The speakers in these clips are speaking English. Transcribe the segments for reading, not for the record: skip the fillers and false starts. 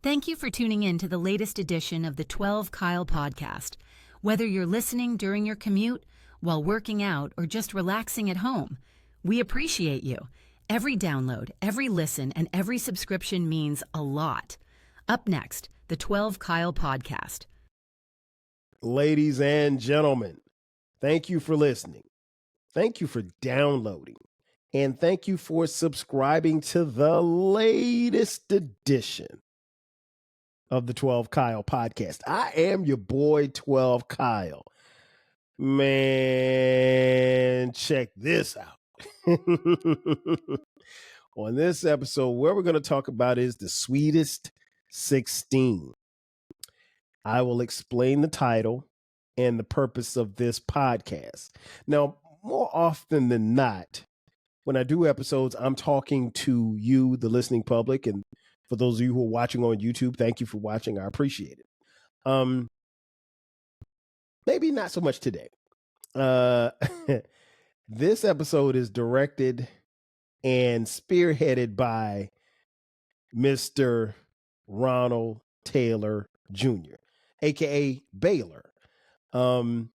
Thank you for tuning in to the latest edition of the 12 Kyle podcast. Whether you're listening during your commute, while working out, or just relaxing at home, we appreciate you. Every download, every listen, and every subscription means a lot. Up next, the 12 Kyle podcast. Ladies and gentlemen, thank you for listening. Thank you for downloading. And thank you for subscribing to the latest edition of the 12 Kyle podcast. I am your boy, 12 Kyle. Man, check this out. On this episode, what we're going to talk about is the Sweetest 16. I will explain the title and the purpose of this podcast. Now, more often than not, when I do episodes, I'm talking to you, the listening public, and for those of you who are watching on YouTube, thank you for watching. I appreciate it. Maybe not so much today. This episode is directed and spearheaded by Mr. Ronald Taylor Jr., aka Baylor, fellow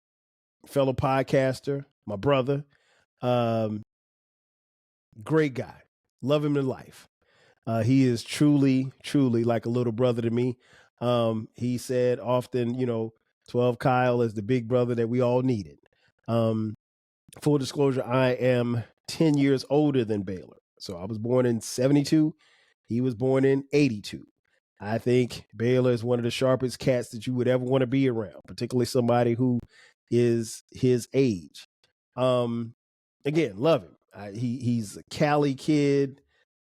podcaster, my brother, great guy, love him to life. He is truly like a little brother to me. He said often, 12 Kyle is the big brother that we all needed. Full disclosure, I am 10 years older than Baylor. So I was born in 72. He was born in 82. I think Baylor is one of the sharpest cats that you would ever want to be around, particularly somebody who is his age. Again, love him. He's a Cali kid,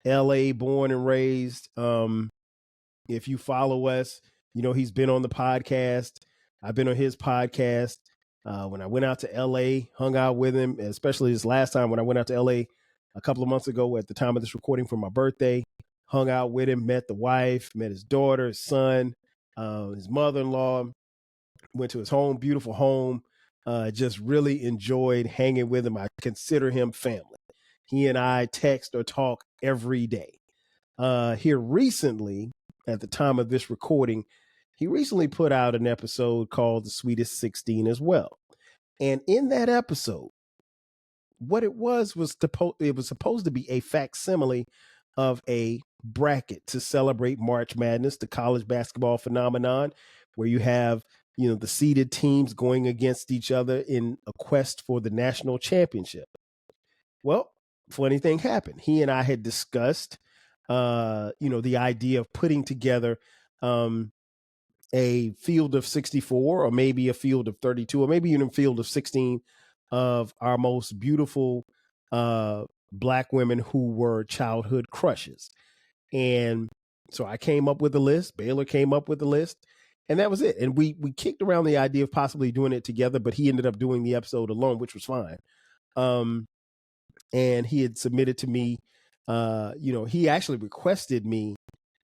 LA born and raised. If you follow us, he's been on the podcast. I've been on his podcast. When I went out to LA, hung out with him, especially this last time when I went out to LA a couple of months ago at the time of this recording for my birthday, hung out with him, met the wife, met his daughter, his son, his mother-in-law, went to his home, beautiful home. Just really enjoyed hanging with him. I consider him family. He and I text or talk every day. Here recently, at the time of this recording, he recently put out an episode called The Sweetest 16 as well. And in that episode, what it was supposed to be a facsimile of a bracket to celebrate March Madness, the college basketball phenomenon, where you have, the seeded teams going against each other in a quest for the national championship. Well, funny thing happened. He and I had discussed, the idea of putting together a field of 64 or maybe a field of 32 or maybe even a field of 16 of our most beautiful Black women who were childhood crushes. And so I came up with a list. Baylor came up with a list. And that was it. And we kicked around the idea of possibly doing it together, but he ended up doing the episode alone, which was fine. And he had submitted to me, he actually requested me,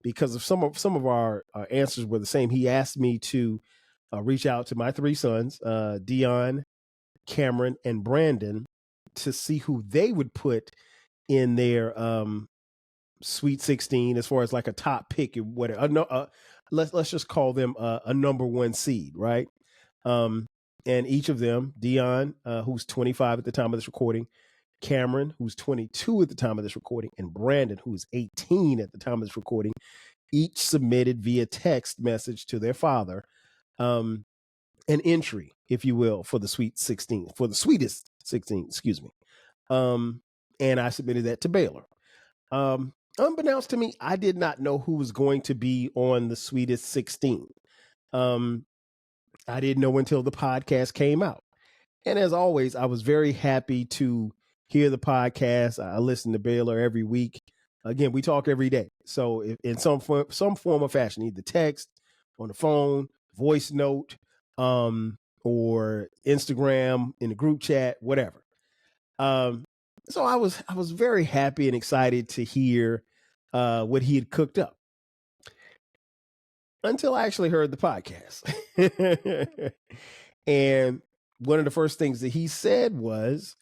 because of some of our answers were the same. He asked me to reach out to my three sons, Dion, Cameron, and Brandon, to see who they would put in their Sweet 16 as far as like a top pick. Let's just call them a number one seed, right? And each of them, Dion, who's 25 at the time of this recording, Cameron, who's 22 at the time of this recording, and Brandon, who is 18 at the time of this recording, each submitted via text message to their father an entry, if you will, for the Sweetest 16, excuse me. And I submitted that to Baylor. Unbeknownst to me, I did not know who was going to be on the Sweetest 16. I didn't know until the podcast came out. And as always, I was very happy to hear the podcast. I listen to Baylor every week. Again, we talk every day. So if, in some form or fashion, either text, on the phone, voice note, or Instagram, in the group chat, whatever. So I was very happy and excited to hear what he had cooked up, until I actually heard the podcast. And one of the first things that he said was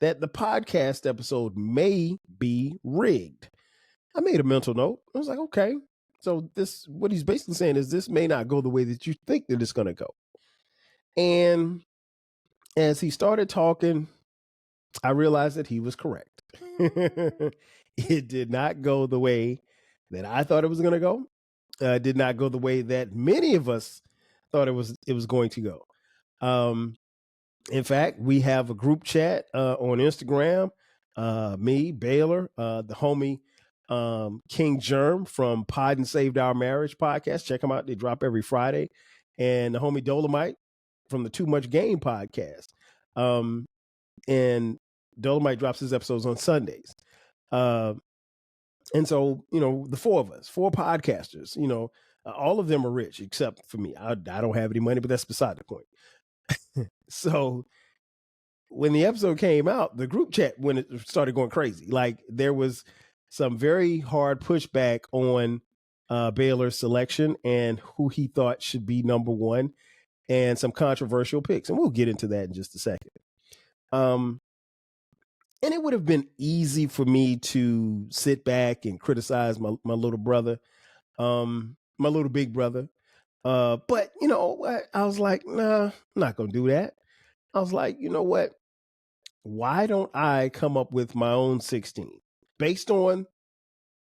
that the podcast episode may be rigged. I made a mental note. I was like, okay, So what he's basically saying is this may not go the way that you think that it's going to go. And as he started talking, I realized that he was correct. It did not go the way that I thought it was going to go. Did not go the way that many of us thought it was going to go. In fact, we have a group chat on Instagram. Me, Baylor, the homie King Germ from Pod and Saved Our Marriage podcast. Check them out. They drop every Friday. And the homie Dolomite from the Too Much Game podcast. And Dolomite drops his episodes on Sundays. And so, the four of us, four podcasters, all of them are rich except for me. I don't have any money, but that's beside the point. So when the episode came out, the group chat, when it started going crazy, like there was some very hard pushback on Baylor's selection and who he thought should be number one, and some controversial picks. And we'll get into that in just a second. And it would have been easy for me to sit back and criticize my little brother, my little big brother. But, I was like, nah, I'm not going to do that. I was like, you know what? Why don't I come up with my own 16 based on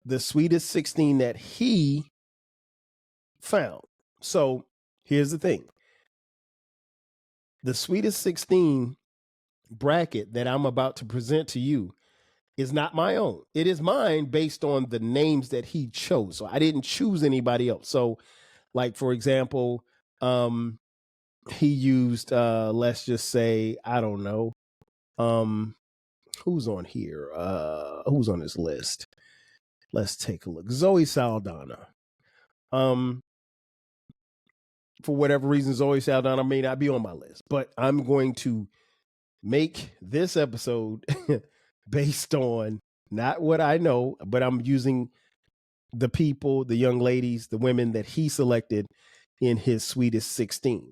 the sweetest 16 that he found? So here's the thing. The sweetest 16 bracket that I'm about to present to you is not my own. It is mine based on the names that he chose. So I didn't choose anybody else. So like, for example, he used, let's just say, I don't know, who's on here? Who's on this list? Let's take a look. Zoe Saldana. For whatever reason, Zoe Saldana may not be on my list, but I'm going to make this episode based on not what I know, but I'm using the people, the young ladies, the women that he selected in his sweetest 16.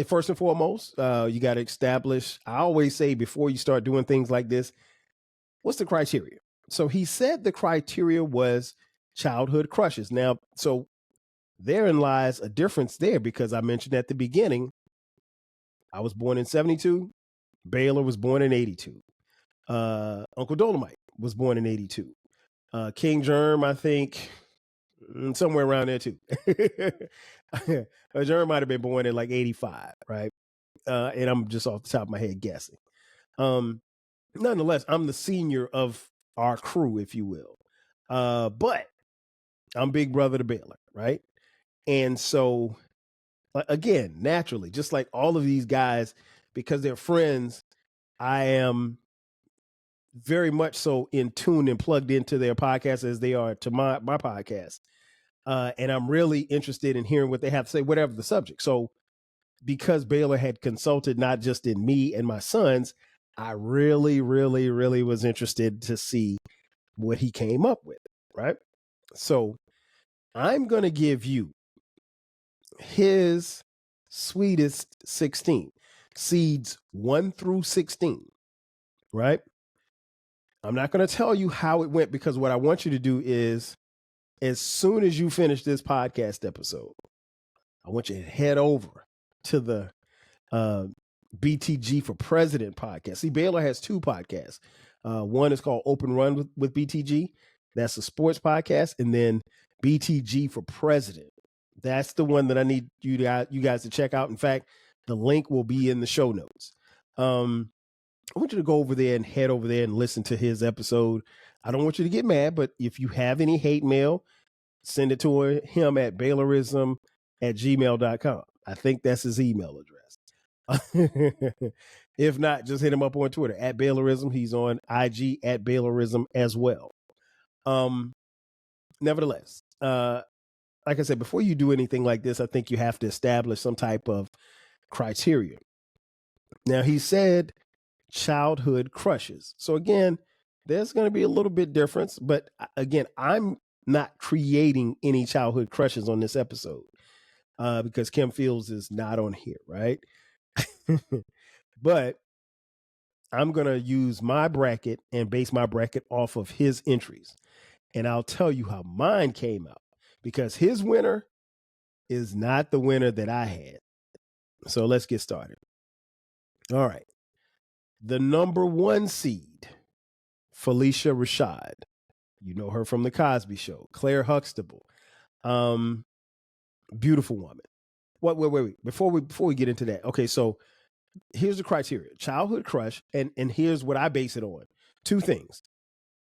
First and foremost, you got to establish, I always say before you start doing things like this, what's the criteria? So he said the criteria was childhood crushes. Now, so therein lies a difference there, because I mentioned at the beginning, I was born in 72. Baylor was born in 82. Uncle Dolomite was born in 82. King Germ, I think, somewhere around there too. Germ might have been born in like 85, right? And I'm just off the top of my head guessing. Nonetheless, I'm the senior of our crew, if you will. But I'm big brother to Baylor, right? And so, again, naturally, just like all of these guys, because they're friends, I am very much so in tune and plugged into their podcast as they are to my podcast. And I'm really interested in hearing what they have to say, whatever the subject. So because Baylor had consulted not just in me and my sons, I really, really, really was interested to see what he came up with, right? So I'm going to give you his sweetest 16, seeds 1 through 16, right? I'm not going to tell you how it went, because what I want you to do is, as soon as you finish this podcast episode, I want you to head over to the BTG for President podcast. See, Baylor has two podcasts. One is called Open Run with BTG. That's a sports podcast. And then BTG for President. That's the one that I need you guys to check out. In fact, the link will be in the show notes. I want you to go over there and head over there and listen to his episode. I don't want you to get mad, but if you have any hate mail, send it to him at baylorism@gmail.com. I think that's his email address. If not, just hit him up on Twitter at Baylorism. He's on IG at Baylorism as well. Nevertheless, like I said, before you do anything like this, I think you have to establish some type of criteria. Now, he said childhood crushes. So again, there's going to be a little bit difference, but again, I'm not creating any childhood crushes on this episode because Kim Fields is not on here, right? But I'm going to use my bracket and base my bracket off of his entries. And I'll tell you how mine came out, because his winner is not the winner that I had. So let's get started. All right. The number 1 seed, Felicia Rashad. You know her from The Cosby Show. Claire Huxtable. Beautiful woman. Wait. Before we get into that. Okay, so here's the criteria. Childhood crush, and here's what I base it on. 2 things.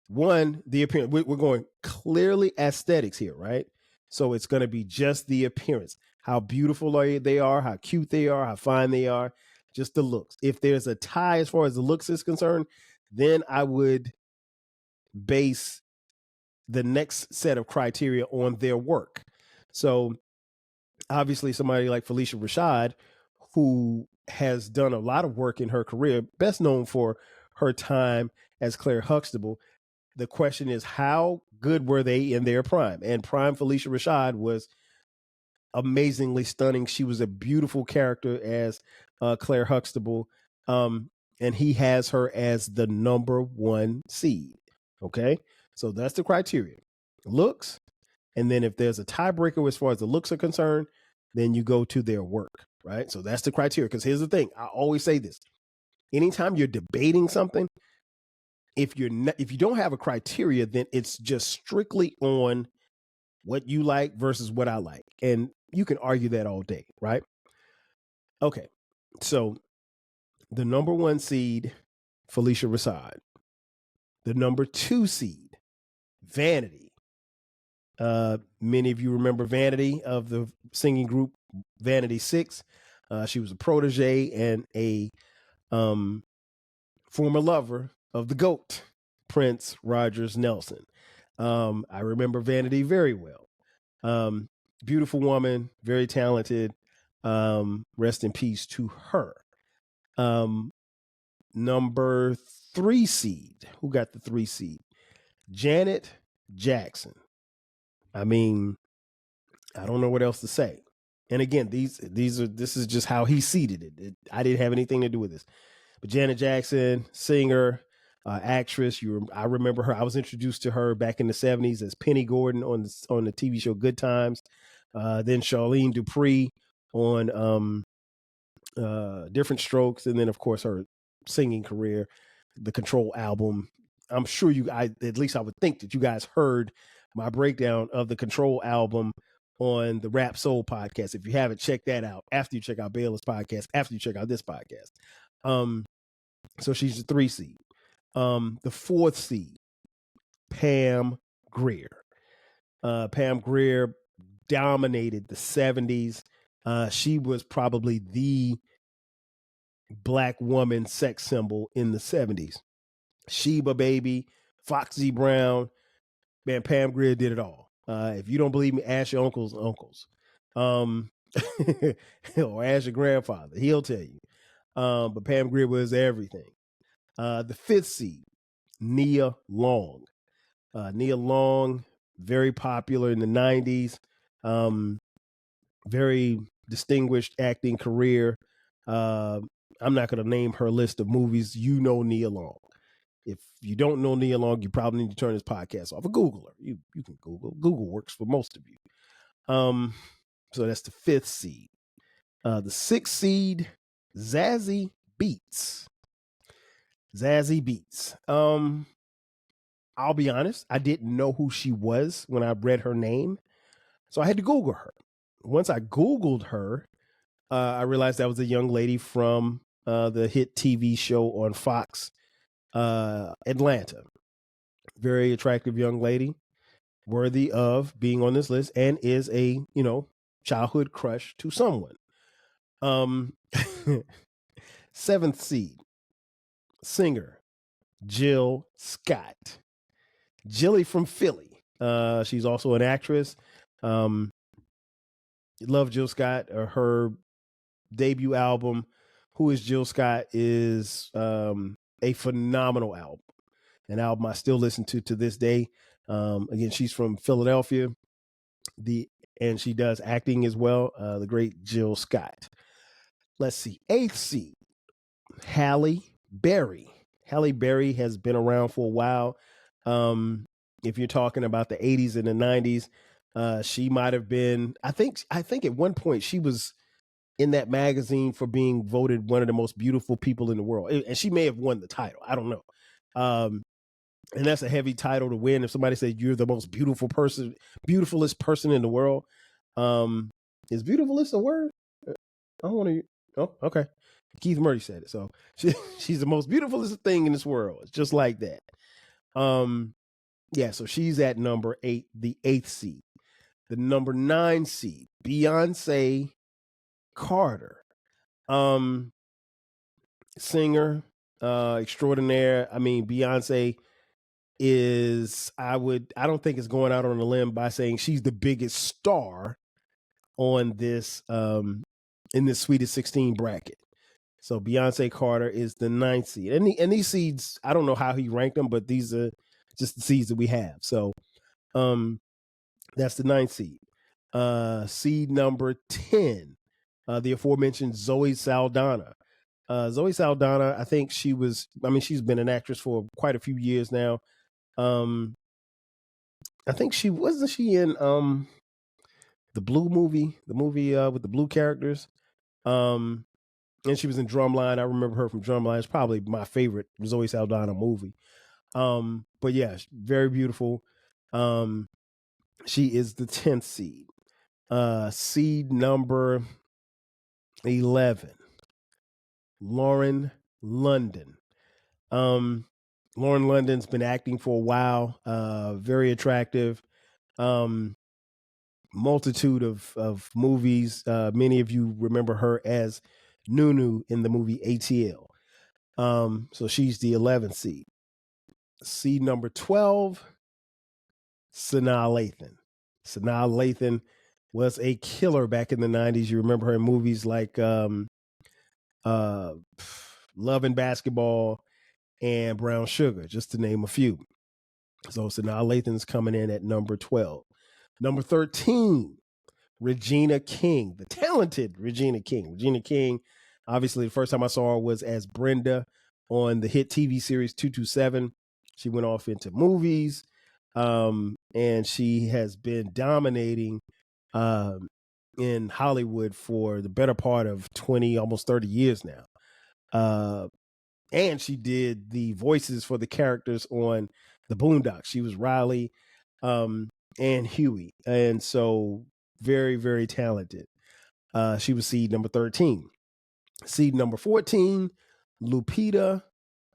One, the appearance. We're going clearly aesthetics here, right? So it's going to be just the appearance. How beautiful they are, how cute they are, how fine they are, just the looks. If there's a tie as far as the looks is concerned, then I would base the next set of criteria on their work. So obviously somebody like Felicia Rashad, who has done a lot of work in her career, best known for her time as Claire Huxtable. The question is, how good were they in their prime? And prime Felicia Rashad was amazingly stunning. She was a beautiful character as Claire Huxtable. And he has her as the number 1 seed. Okay. So that's the criteria. Looks. And then if there's a tiebreaker as far as the looks are concerned, then you go to their work. Right. So that's the criteria. Because here's the thing. I always say this. Anytime you're debating something, if you don't have a criteria, then it's just strictly on what you like versus what I like. And you can argue that all day, right? Okay. So the number 1 seed, Felicia Rashad. The number 2 seed, Vanity. Many of you remember Vanity of the singing group Vanity 6. She was a protege and a former lover of the GOAT, Prince Rogers Nelson. I remember Vanity very well. Beautiful woman, very talented. Rest in peace to her. Number 3 seed. Who got the 3 seed? Janet Jackson. I mean, I don't know what else to say. And again, this is just how he seeded it. I didn't have anything to do with this. But Janet Jackson, singer, actress. I remember her. I was introduced to her back in the 70s as Penny Gordon on the TV show Good Times. Then Charlene Dupree on Different Strokes, and then of course her singing career, the Control album. I'm sure at least I would think that you guys heard my breakdown of the Control album on the Rap Soul podcast. If you haven't, check that out after you check out Baylor's podcast, after you check out this podcast. So she's the 3 seed. The 4th seed, Pam Grier. Pam Grier dominated the 70s. She was probably the Black woman sex symbol in the 70s. Sheba Baby, Foxy Brown. Man, Pam Grier did it all. If you don't believe me, ask your uncles. Or ask your grandfather. He'll tell you. But Pam Grier was everything. The 5th seed, Nia Long. Nia Long, very popular in the 90s. Very distinguished acting career. I'm not going to name her list of movies. You know Nia Long. If you don't know Nia Long, you probably need to turn this podcast off or Google her. You can Google. Google works for most of you. So that's the 5th seed. The 6th seed, Zazie Beetz. Zazie Beetz. I'll be honest, I didn't know who she was when I read her name. So I had to Google her. Once I Googled her, I realized that was a young lady from the hit TV show on Fox, Atlanta. Very attractive young lady, worthy of being on this list, and is a, childhood crush to someone. 7th seed, singer, Jill Scott. Jilly from Philly. She's also an actress. Love Jill Scott. Her debut album, Who is Jill Scott, is a phenomenal album. An album I still listen to this day. Again, she's from Philadelphia. And she does acting as well. The great Jill Scott. Let's see. 8th seed, Halle Berry. Halle Berry has been around for a while. if you're talking about the 80s and the 90s, she might have been, I think at one point she was in that magazine for being voted one of the most beautiful people in the world. And she may have won the title. I don't know. And that's a heavy title to win. If somebody said you're the most beautifulest person in the world, is beautifulest a word? I don't want to. Oh, okay. Keith Murray said it. So she's the most beautifulest thing in this world. It's just like that. Yeah. So she's at number 8, the 8th seed. The number 9 seed, Beyonce Carter, singer, extraordinaire. I mean, Beyonce is, I don't think it's going out on a limb by saying she's the biggest star on this, in this Sweetest 16 bracket. So Beyonce Carter is the 9th seed. And these seeds, I don't know how he ranked them, but these are just the seeds that we have. So, that's the 9th seed. Seed number 10, the aforementioned Zoe Saldana. Zoe Saldana, I think she's been an actress for quite a few years now. I think wasn't she in the Blue movie, with the blue characters. And she was in Drumline. I remember her from Drumline. It's probably my favorite Zoe Saldana movie. But yeah, very beautiful. She is the 10th seed. Seed number 11, Lauren London. Lauren London's been acting for a while. Very attractive. Multitude of movies. Many of you remember her as Nunu in the movie ATL. So she's the 11th seed. Seed number 12, Sanaa Lathan. Sanaa Lathan was a killer back in the 90s. You remember her in movies like Love and Basketball and Brown Sugar, just to name a few. So Sanaa Lathan's coming in at number 12. Number 13, Regina King, the talented Regina King. Regina King, obviously, the first time I saw her was as Brenda on the hit TV series 227. She went off into movies, and she has been dominating in Hollywood for the better part of 20, almost 30 years now. And she did the voices for the characters on the Boondocks. She was Riley and Huey. And so very, very talented. She was seed number 13. Seed number 14, Lupita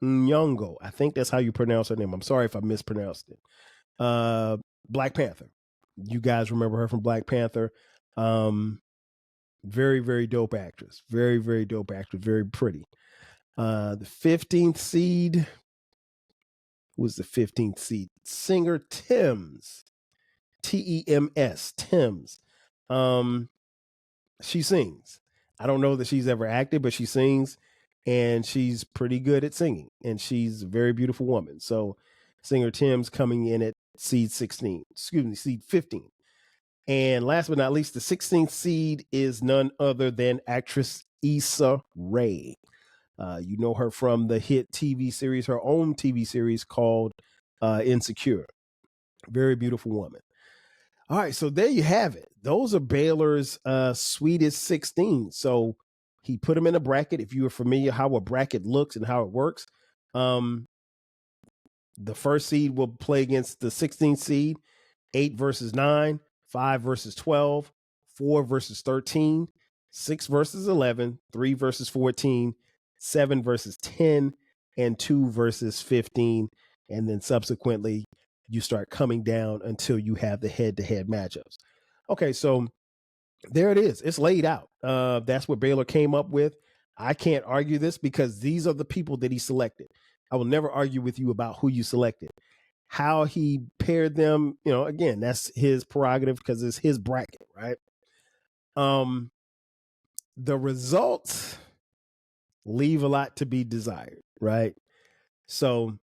Nyong'o. I think that's how you pronounce her name. I'm sorry if I mispronounced it. Black Panther. You guys remember her from Black Panther. Very, very dope actress. Very, very dope actress. Very pretty. The 15th seed was the 15th seed. Singer Tems. Tems. Tems. She sings. I don't know that she's ever acted, but she sings, and she's pretty good at singing, and she's a very beautiful woman. So singer Tems coming in at seed 15. And last but not least, the 16th seed is none other than actress Issa Rae. You know her from the hit TV series, her own TV series called Insecure. Very beautiful woman. All right, so there you have it. Those are Baylor's Sweetest 16. So he put them in a bracket. If you are familiar how a bracket looks and how it works, the first seed will play against the 16th seed, 8 versus 9, 5 versus 12, 4 versus 13, 6 versus 11, 3 versus 14, 7 versus 10, and 2 versus 15. And then subsequently, you start coming down until you have the head-to-head matchups. Okay, so there it is. It's laid out. That's what Baylor came up with. I can't argue this because these are the people that he selected. I will never argue with you about who you selected. How he paired them, again, that's his prerogative because it's his bracket, right? The results leave a lot to be desired, right? So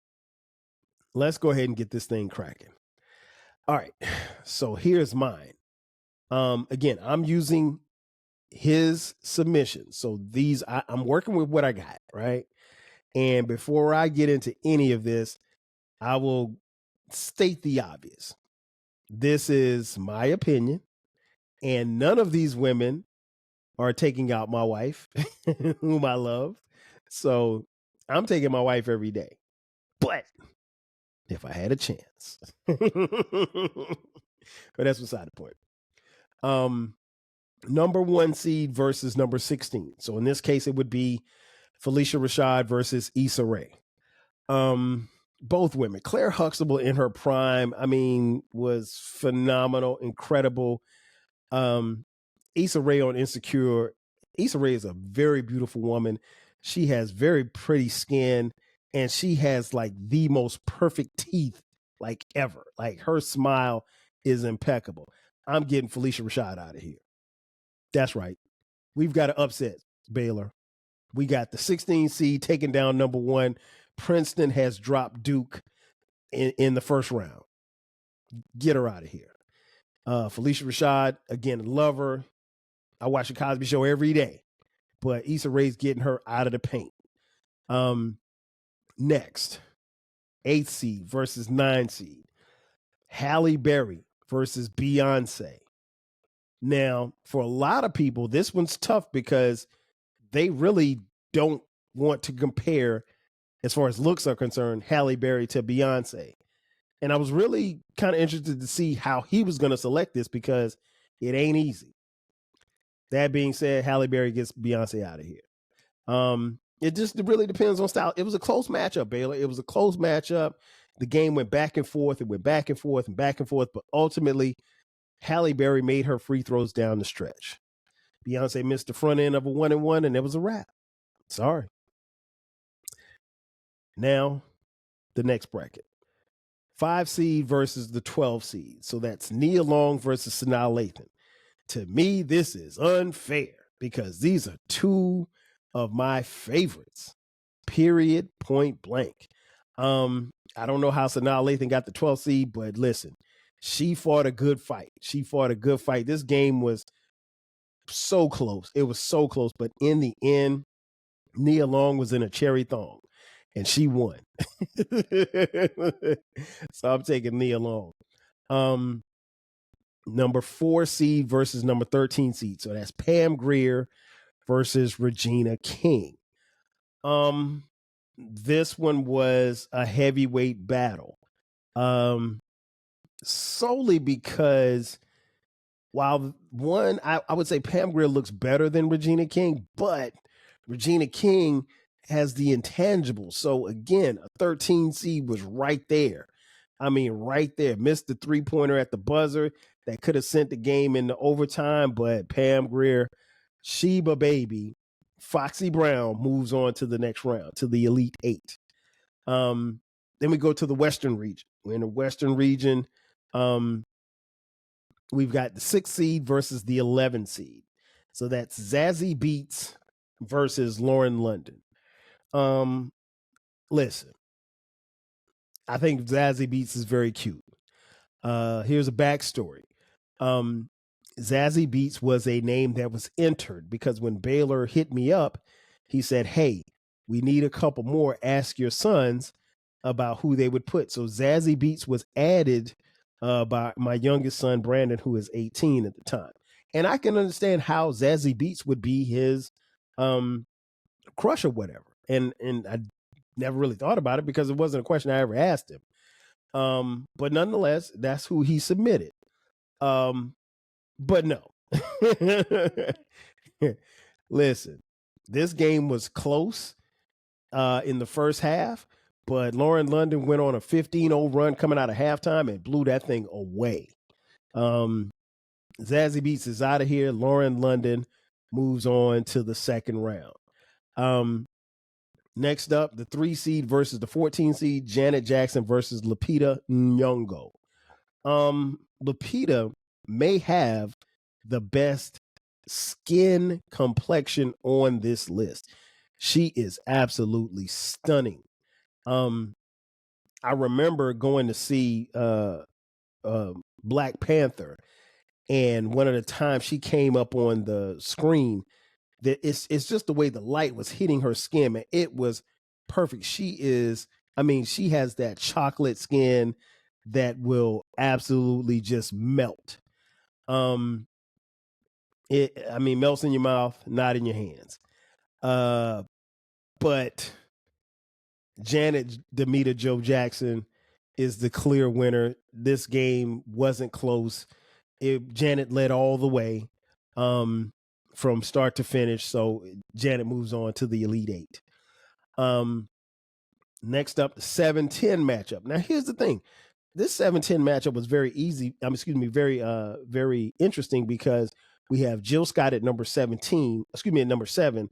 let's go ahead and get this thing cracking. All right. So here's mine. Again, I'm using his submission. So I'm working with what I got, right? And before I get into any of this, I will state the obvious. This is my opinion, and none of these women are taking out my wife, whom I love. So I'm taking my wife every day. But if I had a chance, but that's beside the point. Number 1 seed versus number 16. So in this case, it would be Felicia Rashad versus Issa Rae. Both women. Claire Huxtable in her prime, I mean, was phenomenal, incredible. Issa Rae on Insecure. Issa Rae is a very beautiful woman. She has very pretty skin, and she has like the most perfect teeth like ever. Like her smile is impeccable. I'm getting Felicia Rashad out of here. That's right. We've got to upset Baylor. We got the 16 seed taking down number 1. Princeton has dropped Duke in the first round. Get her out of here. Felicia Rashad, again, love her. I watch the Cosby Show every day, but Issa Rae's getting her out of the paint. Next, 8th seed versus 9 seed. Halle Berry versus Beyonce. Now, for a lot of people, this one's tough because they really don't want to compare, as far as looks are concerned, Halle Berry to Beyonce. And I was really kind of interested to see how he was going to select this because it ain't easy. That being said, Halle Berry gets Beyonce out of here. It just really depends on style. It was a close matchup, Baylor. It was a close matchup. The game went back and forth. It went back and forth and back and forth. But ultimately, Halle Berry made her free throws down the stretch. Beyonce missed the front end of a 1-and-1, and it was a wrap. Sorry. Now, the next bracket. 5 seed versus the 12 seed. So that's Nia Long versus Sanaa Lathan. To me, this is unfair because these are 2 of my favorites. Period. Point blank. I don't know how Sanaa Lathan got the 12th seed, but listen, she fought a good fight. This game was so close. It was so close, but in the end, Nia Long was in a cherry thong, and she won. So I'm taking Nia Long. Number 4 seed versus number 13 seed. So that's Pam Grier versus Regina King. This one was a heavyweight battle. Solely because while one, I would say Pam Grier looks better than Regina King, but Regina King has the intangibles. So again, a 13 seed was right there. I mean, right there. Missed the 3-pointer at the buzzer that could have sent the game into overtime, but Pam Grier, Sheba Baby, Foxy Brown moves on to the next round, to the Elite 8. Then we go to the Western region. We're in the Western region. We've got the 6 seed versus the 11 seed. So that's Zazie Beetz versus Lauren London. Listen, I think Zazie Beetz is very cute. Here's a backstory. Zazie Beetz was a name that was entered because when Baylor hit me up, he said, hey, we need a couple more. Ask your sons about who they would put. So Zazie Beetz was added by my youngest son, Brandon, who is 18 at the time. And I can understand how Zazie Beetz would be his crush or whatever. And I never really thought about it because it wasn't a question I ever asked him. But nonetheless, that's who he submitted. But no. Listen, this game was close in the first half, but Lauren London went on a 15-0 run coming out of halftime and blew that thing away. Zazie Beetz is out of here. Lauren London moves on to the second round. Next up, the 3 seed versus the 14 seed, Janet Jackson versus Lupita Nyong'o. Lupita may have the best skin complexion on this list. She is absolutely stunning. I remember going to see Black Panther, and one of the times she came up on the screen, that it's just the way the light was hitting her skin, and it was perfect. She has that chocolate skin, that will absolutely just melt. Melts in your mouth, not in your hands. But Janet Demita Joe Jackson is the clear winner. This game wasn't close. Janet led all the way from start to finish. So Janet moves on to the Elite Eight. Next up, the 7-10 matchup. Now, here's the thing. This 7-10 matchup was very easy. Very interesting because we have Jill Scott at number 17, at number 7,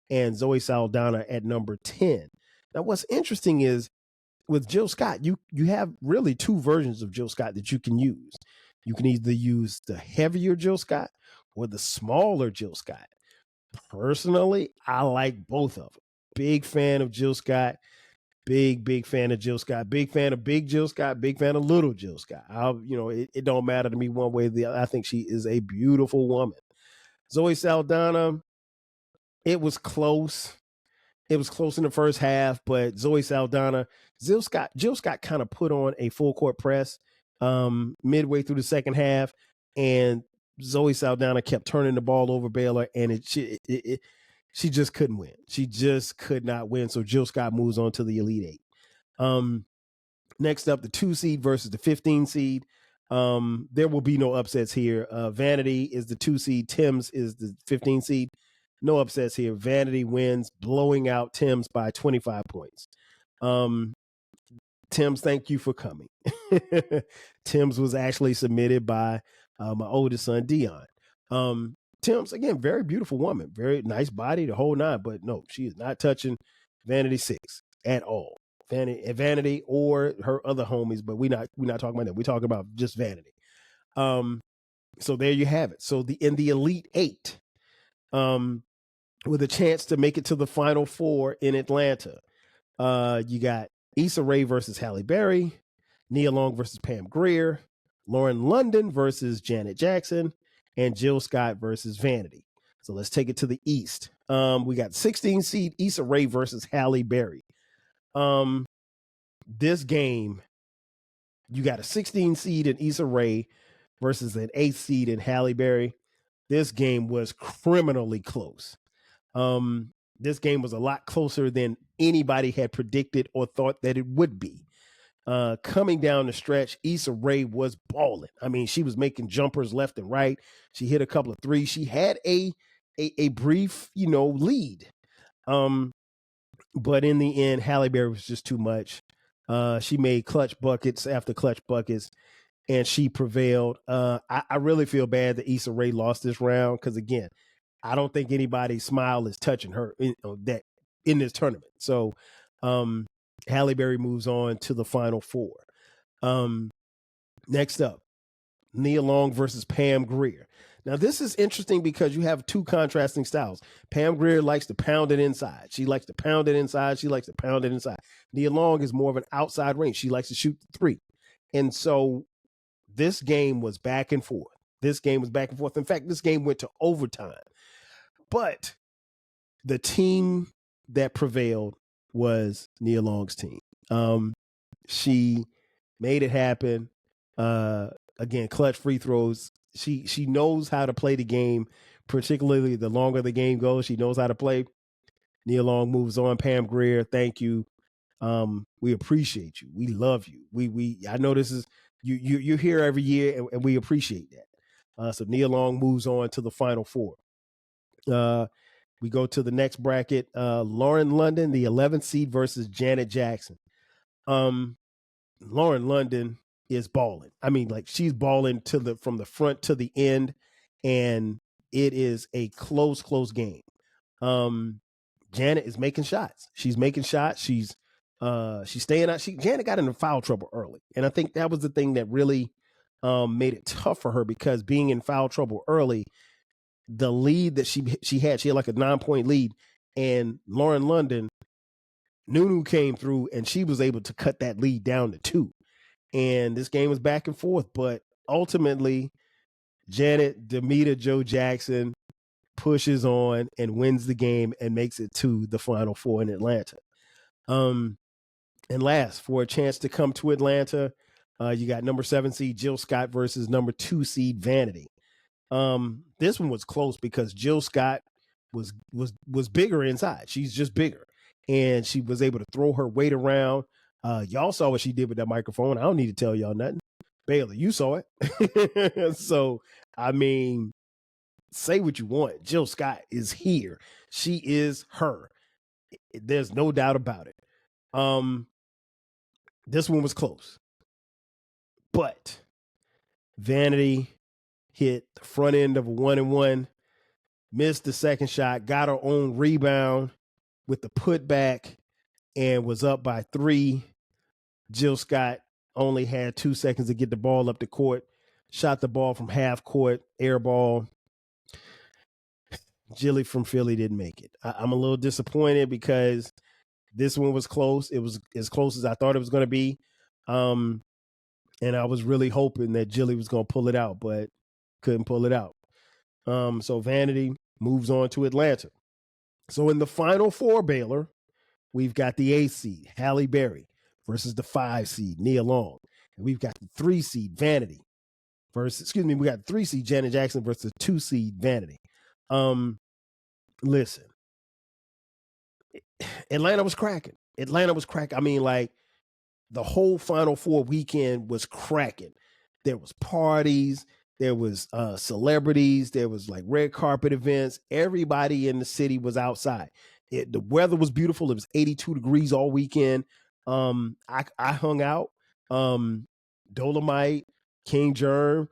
and Zoe Saldana at number 10. Now, what's interesting is with Jill Scott, you have really two versions of Jill Scott that you can use. You can either use the heavier Jill Scott or the smaller Jill Scott. Personally, I like both of them. Big fan of Jill Scott. Big fan of Jill Scott. Big fan of big Jill Scott. Big fan of little Jill Scott. It don't matter to me one way or the other. I think she is a beautiful woman. Zoe Saldana, it was close. It was close in the first half, but Zoe Saldana, Jill Scott kind of put on a full court press midway through the second half, and Zoe Saldana kept turning the ball over Baylor, and she just couldn't win. She just could not win. So Jill Scott moves on to the Elite Eight. Next up, the 2 seed versus the 15 seed. There will be no upsets here. Vanity is the 2 seed. Tim's is the 15 seed. No upsets here. Vanity wins, blowing out Tim's by 25 points. Tim's, thank you for coming. Tim's was actually submitted by my oldest son, Dion. Tim's, again, very beautiful woman, very nice body, the whole nine, but no, she is not touching Vanity 6 at all. Vanity or her other homies, but we're not talking about that. We're talking about just Vanity. So there you have it. So in the Elite Eight, with a chance to make it to the Final Four in Atlanta, you got Issa Rae versus Halle Berry, Nia Long versus Pam Grier, Lauren London versus Janet Jackson, and Jill Scott versus Vanity. So let's take it to the East. We got 16 seed Issa Rae versus Halle Berry. This game, you got a 16 seed in Issa Rae versus an 8 seed in Halle Berry. This game was criminally close. This game was a lot closer than anybody had predicted or thought that it would be. Coming down the stretch, Issa Rae was balling. I mean, she was making jumpers left and right. She hit a couple of threes. She had a brief, lead. But in the end, Halle Berry was just too much. She made clutch buckets after clutch buckets, and she prevailed. I really feel bad that Issa Rae lost this round because, again, I don't think anybody's smile is touching her in this tournament. So Halle Berry moves on to the Final Four. Next up, Nia Long versus Pam Grier. Now, this is interesting because you have two contrasting styles. Pam Grier likes to pound it inside. She likes to pound it inside. She likes to pound it inside. Nia Long is more of an outside range. She likes to shoot the three. And so this game was back and forth. In fact, this game went to overtime. But the team that prevailed was Nia Long's team. She made it happen. Again, clutch free throws. She knows how to play the game, particularly the longer the game goes. She knows how to play. Nia Long moves on. Pam Grier, thank you. We appreciate you. We love you. I know this is you're here every year, and we appreciate that. So Nia Long moves on to the Final Four. We go to the next bracket. Lauren London, the 11th seed versus Janet Jackson. Lauren London is balling. I mean, like, she's balling from the front to the end, and it is a close game. Janet is making shots. She's making shots. She's staying out. Janet got into foul trouble early, and I think that was the thing that really made it tough for her, because being in foul trouble early, the lead that she had like a 9-point lead, and Lauren London, Nunu came through, and she was able to cut that lead down to 2. And this game was back and forth, but ultimately, Janet Demita Joe Jackson pushes on and wins the game and makes it to the Final Four in Atlanta. And last, for a chance to come to Atlanta, You got number 7 seed Jill Scott versus number 2 seed Vanity. This one was close because Jill Scott was bigger inside. She's just bigger, and she was able to throw her weight around. Y'all saw what she did with that microphone. I don't need to tell y'all nothing. Baylor, you saw it. So, I mean, say what you want. Jill Scott is here. She is her. There's no doubt about it. This one was close, but Vanity hit the front end of a 1-and-1, missed the second shot, got her own rebound with the putback, and was up by 3. Jill Scott only had 2 seconds to get the ball up the court, shot the ball from half court, air ball. Jilly from Philly didn't make it. I'm a little disappointed because this one was close. It was as close as I thought it was going to be. And I was really hoping that Jilly was going to pull it out, but couldn't pull it out. So Vanity moves on to Atlanta. So in the Final Four, Baylor, we've got the 8 seed, Halle Berry, versus the 5 seed, Nia Long. And we've got the 3 seed, Vanity, we got the 3 seed, Janet Jackson, versus the 2 seed, Vanity. Listen, Atlanta was cracking. I mean, like, the whole Final Four weekend was cracking. There was parties, there was celebrities, there was like red carpet events. Everybody in the city was outside. The weather was beautiful. It was 82 degrees all weekend. I hung out. Dolomite, King Germ,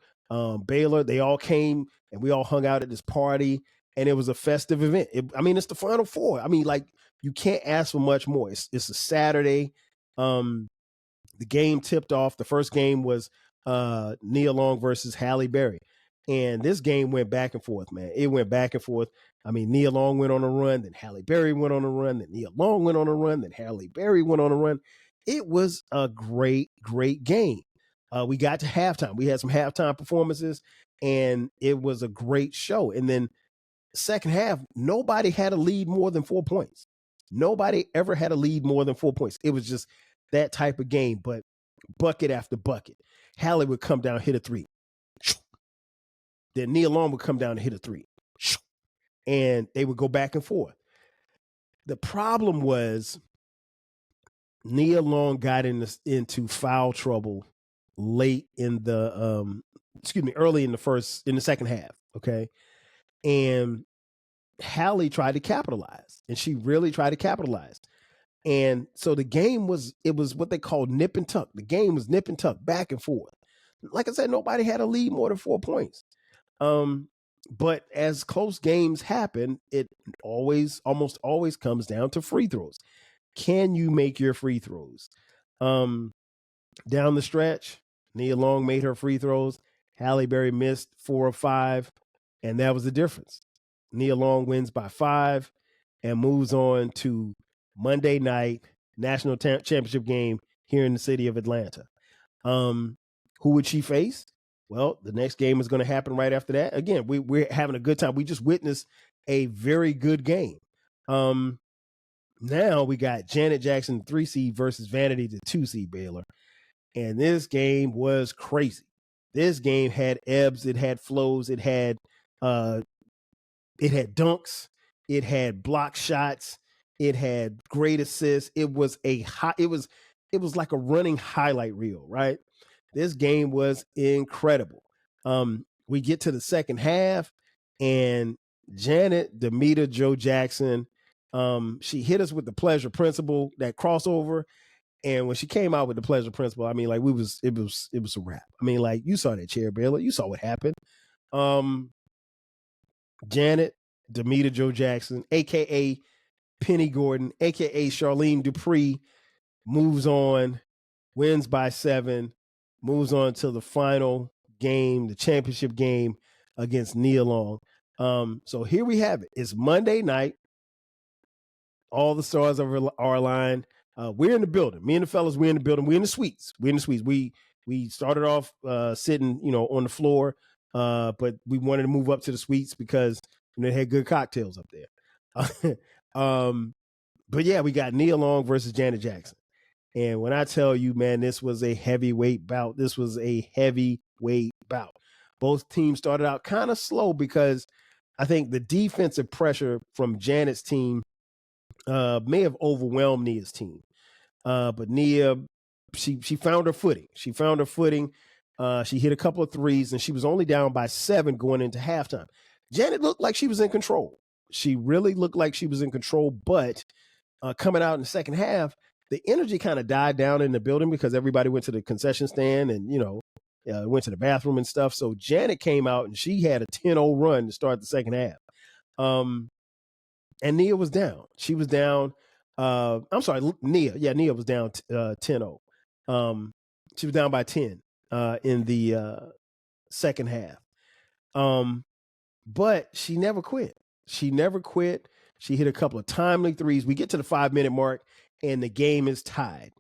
Baylor, they all came and we all hung out at this party, and it was a festive event. It's the Final Four. I mean, like, you can't ask for much more. It's a Saturday. The game tipped off. The first game was Nia Long versus Halle Berry. And this game went back and forth, man. It went back and forth. I mean, Nia Long went on a run, then Halle Berry went on a run, then Nia Long went on a run, then Halle Berry went on a run. It was a great, great game. We got to halftime. We had some halftime performances, and it was a great show. And then second half, nobody had a lead more than 4 points. Nobody ever had a lead more than 4 points. It was just that type of game, but bucket after bucket. Halle would come down, hit a 3. Then Nia Long would come down and hit a 3. And they would go back and forth. The problem was Nia Long got into foul trouble late in the early in the second half. Okay. And Halle tried to capitalize, and she really tried to capitalize. And so the game was what they call nip and tuck. The game was nip and tuck, back and forth. Like I said, nobody had a lead more than 4 points. But as close games happen, it almost always comes down to free throws. Can you make your free throws? Down the stretch, Nia Long made her free throws. Halle Berry missed 4 of 5, and that was the difference. Nia Long wins by 5 and moves on to Monday night national championship game here in the city of Atlanta. Who would she face? Well, the next game is going to happen right after that. Again, we're having a good time. We just witnessed a very good game. Now we got Janet Jackson, 3 seed, versus Vanity, the 2 seed, Baylor. And this game was crazy. This game had ebbs, it had flows, it had dunks, it had block shots, it had great assists. It was like a running highlight reel, right? This game was incredible. We get to the second half, and Janet Demeter Jo Jackson, she hit us with the pleasure principle, that crossover. And when she came out with the pleasure principle, I mean, like, it was a wrap. I mean, like, you saw that chair, Baylor. You saw what happened. Janet Demeter Jo Jackson, aka Penny Gordon, aka Charlene Dupree, moves on, wins by 7, moves on to the final game, the championship game against Nia Long. So here we have it. It's Monday night. All the stars are aligned. We're in the building. Me and the fellas, we're in the building. We're in the suites. We started off sitting, on the floor, but we wanted to move up to the suites because they had good cocktails up there. But yeah, we got Nia Long versus Janet Jackson. And when I tell you, man, this was a heavyweight bout. This was a heavyweight bout. Both teams started out kind of slow because I think the defensive pressure from Janet's team may have overwhelmed Nia's team. But Nia, she found her footing. She found her footing. She hit a couple of threes, and she was only down by 7 going into halftime. Janet looked like she was in control. She really looked like she was in control, but coming out in the second half, the energy kind of died down in the building because everybody went to the concession stand and, went to the bathroom and stuff. So Janet came out and she had a 10-0 run to start the second half. And Nia was down. She was down. I'm sorry, Nia. Yeah, Nia was down 10-0. She was down by 10 in the second half. But she never quit. She never quit. She hit a couple of timely threes. We get to the 5-minute mark, and the game is tied.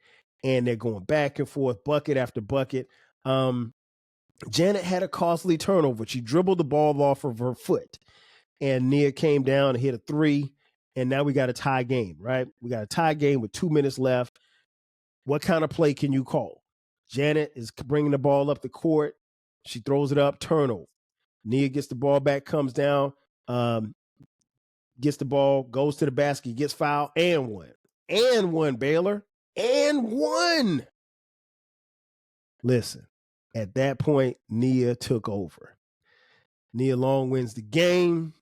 And they're going back and forth, bucket after bucket. Janet had a costly turnover. She dribbled the ball off of her foot. And Nia came down and hit a 3. And now we got a tie game, right? We got a tie game with 2 minutes left. What kind of play can you call? Janet is bringing the ball up the court. She throws it up, turnover. Nia gets the ball back, comes down, gets the ball, goes to the basket, gets fouled, and one. And one, Baylor. And one. Listen, at that point, Nia took over. Nia Long wins the game,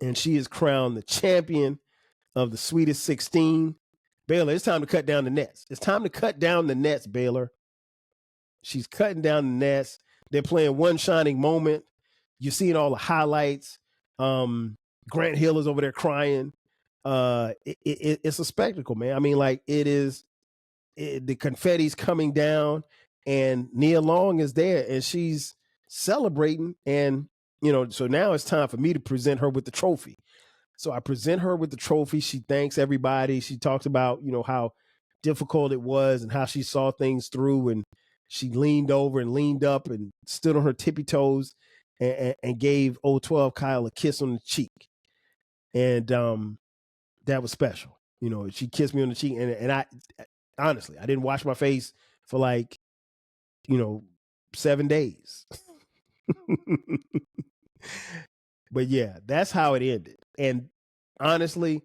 and she is crowned the champion of the Sweetest 16. Baylor, it's time to cut down the nets. It's time to cut down the nets, Baylor. She's cutting down the nets. They're playing One Shining Moment. You're seeing all the highlights. Grant Hill is over there crying. It's a spectacle, man. I mean, like the confetti's coming down, and Nia Long is there, and she's celebrating. And so now it's time for me to present her with the trophy. So I present her with the trophy. She thanks everybody. She talks about how difficult it was and how she saw things through, and she leaned over and leaned up and stood on her tippy toes and gave old 12 Kyle a kiss on the cheek. And that was special. She kissed me on the cheek, and I honestly, I didn't wash my face for 7 days. But yeah, that's how it ended. And honestly,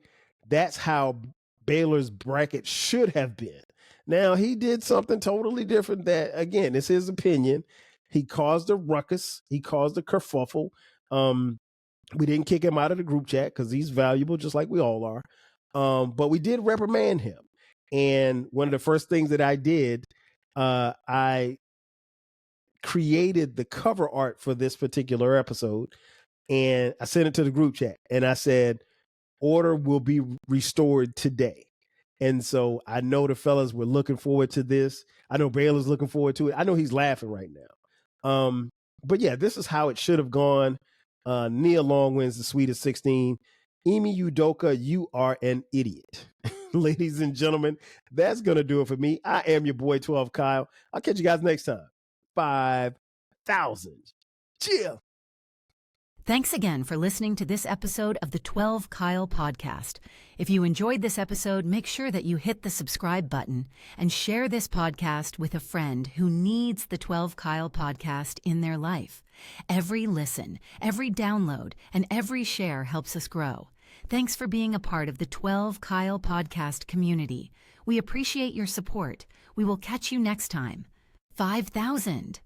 that's how Baylor's bracket should have been. Now, he did something totally different that, again, it's his opinion. He caused a ruckus. He caused a kerfuffle. We didn't kick him out of the group chat because he's valuable, just like we all are. But we did reprimand him. And one of the first things that I did, I created the cover art for this particular episode. And I sent it to the group chat. And I said, order will be restored today. And so I know the fellas were looking forward to this. I know Baylor's looking forward to it. I know he's laughing right now. But yeah, this is how it should have gone. Nia Long wins the Sweetest 16. Emi Udoka, you are an idiot. Ladies and gentlemen, that's going to do it for me. I am your boy 12 Kyle. I'll catch you guys next time. 5,000. Chill. Thanks again for listening to this episode of the 12 Kyle podcast. If you enjoyed this episode, make sure that you hit the subscribe button and share this podcast with a friend who needs the 12 Kyle podcast in their life. Every listen, every download, and every share helps us grow. Thanks for being a part of the 12 Kyle podcast community. We appreciate your support. We will catch you next time. 5,000.